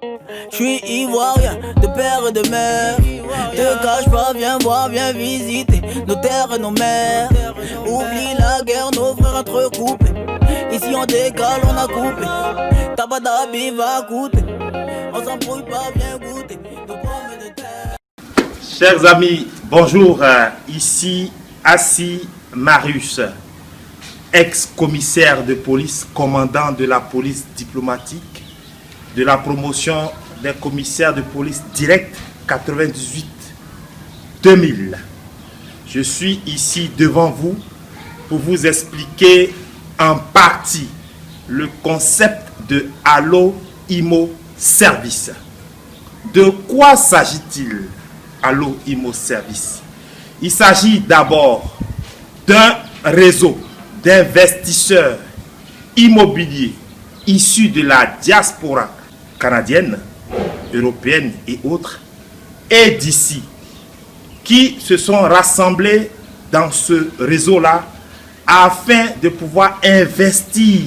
Je suis ivoirien, de père et de mère. Te cache pas, viens voir, viens visiter nos terres et nos mers. Oublie la guerre, nos frères entrecoupés. Ici on décale, on a coupé. Tabadabi va coûter. On s'embrouille pas, viens goûter nos pommes de terre. Chers amis, bonjour. Ici Assis Marius, ex-commissaire de police, commandant de la police diplomatique, de la promotion des commissaires de police direct 98-2000. Je suis ici devant vous pour vous expliquer en partie le concept de Allo Immo Service. De quoi s'agit-il, Allo Immo Service? Il s'agit d'abord d'un réseau d'investisseurs immobiliers issus de la diaspora canadienne, européenne et autres, et d'ici, qui se sont rassemblés dans ce réseau-là afin de pouvoir investir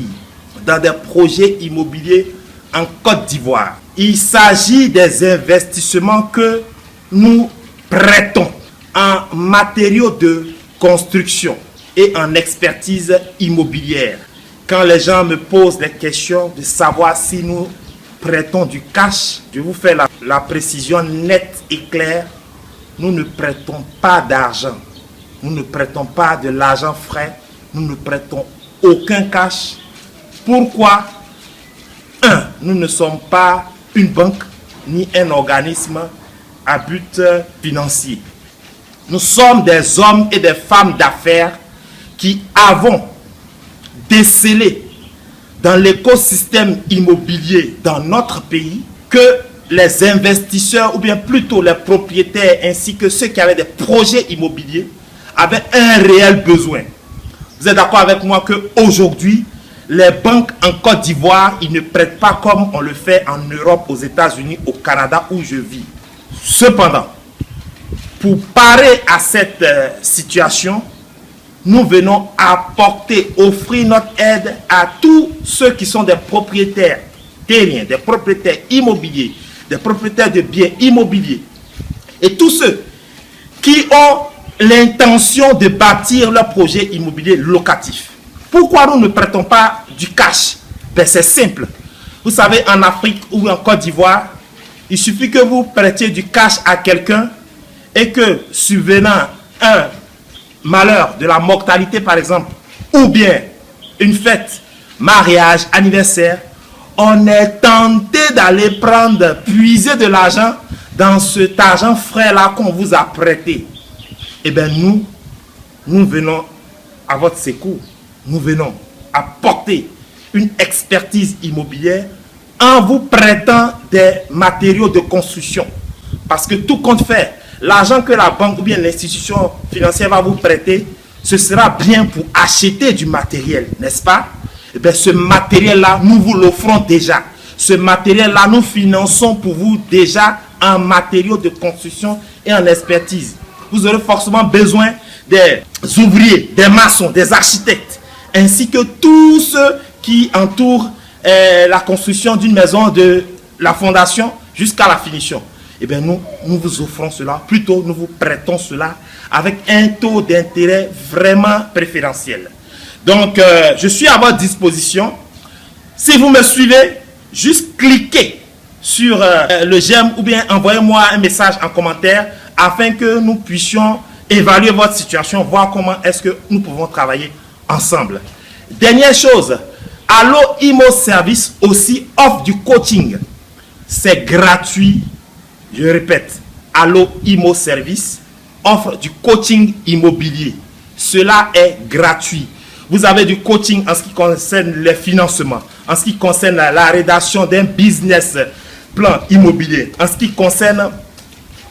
dans des projets immobiliers en Côte d'Ivoire. Il s'agit des investissements que nous prêtons en matériaux de construction et en expertise immobilière. Quand les gens me posent des questions de savoir si nous prêtons du cash, je vous fais la précision nette et claire. Nous ne prêtons pas d'argent. Nous ne prêtons pas de l'argent frais. Nous ne prêtons aucun cash. Pourquoi? Nous ne sommes pas une banque ni un organisme à but financier. Nous sommes des hommes et des femmes d'affaires qui avons décelé dans l'écosystème immobilier dans notre pays que les investisseurs, ou bien plutôt les propriétaires ainsi que ceux qui avaient des projets immobiliers avaient un réel besoin. Vous êtes d'accord avec moi qu'aujourd'hui, les banques en Côte d'Ivoire, ils ne prêtent pas comme on le fait en Europe, aux États-Unis, au Canada où je vis. Cependant, pour parer à cette situation, nous venons offrir notre aide à tous ceux qui sont des propriétaires terriens, des propriétaires immobiliers, des propriétaires de biens immobiliers et tous ceux qui ont l'intention de bâtir leur projet immobilier locatif. Pourquoi nous ne prêtons pas du cash? C'est simple. Vous savez, en Afrique ou en Côte d'Ivoire, il suffit que vous prêtiez du cash à quelqu'un et que, survenant un malheur de la mortalité par exemple, ou bien une fête, mariage, anniversaire, on est tenté d'aller puiser de l'argent dans cet argent frais-là qu'on vous a prêté. Eh bien nous venons à votre secours. Nous venons apporter une expertise immobilière en vous prêtant des matériaux de construction. Parce que tout compte fait, l'argent que la banque ou bien l'institution financière va vous prêter, ce sera bien pour acheter du matériel, n'est-ce pas? Eh bien, ce matériel-là, nous vous l'offrons déjà. Ce matériel-là, nous finançons pour vous déjà en matériaux de construction et en expertise. Vous aurez forcément besoin des ouvriers, des maçons, des architectes, ainsi que tous ceux qui entourent la construction d'une maison de la fondation jusqu'à la finition. Eh bien, nous vous offrons cela, plutôt nous vous prêtons cela avec un taux d'intérêt vraiment préférentiel. Donc, je suis à votre disposition. Si vous me suivez, juste cliquez sur le j'aime ou bien envoyez-moi un message en commentaire afin que nous puissions évaluer votre situation, voir comment est-ce que nous pouvons travailler ensemble. Dernière chose, Allo Immo Service aussi offre du coaching. C'est gratuit. Je répète, Allo Immo Service offre du coaching immobilier. Cela est gratuit. Vous avez du coaching en ce qui concerne les financements, en ce qui concerne la rédaction d'un business plan immobilier, en ce qui concerne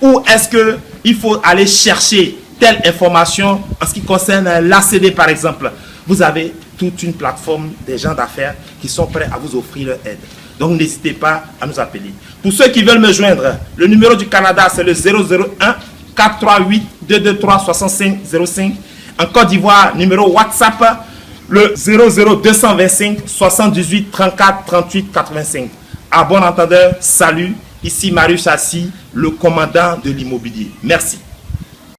où est-ce qu'il faut aller chercher telle information, en ce qui concerne l'ACD par exemple. Vous avez toute une plateforme des gens d'affaires qui sont prêts à vous offrir leur aide. Donc n'hésitez pas à nous appeler. Pour ceux qui veulent me joindre, le numéro du Canada c'est le 001 438 223 65 05. En Côte d'Ivoire, numéro WhatsApp, le 00225 78 34 38 85. À bon entendeur, salut. Ici Marius Chassi, le commandant de l'immobilier. Merci.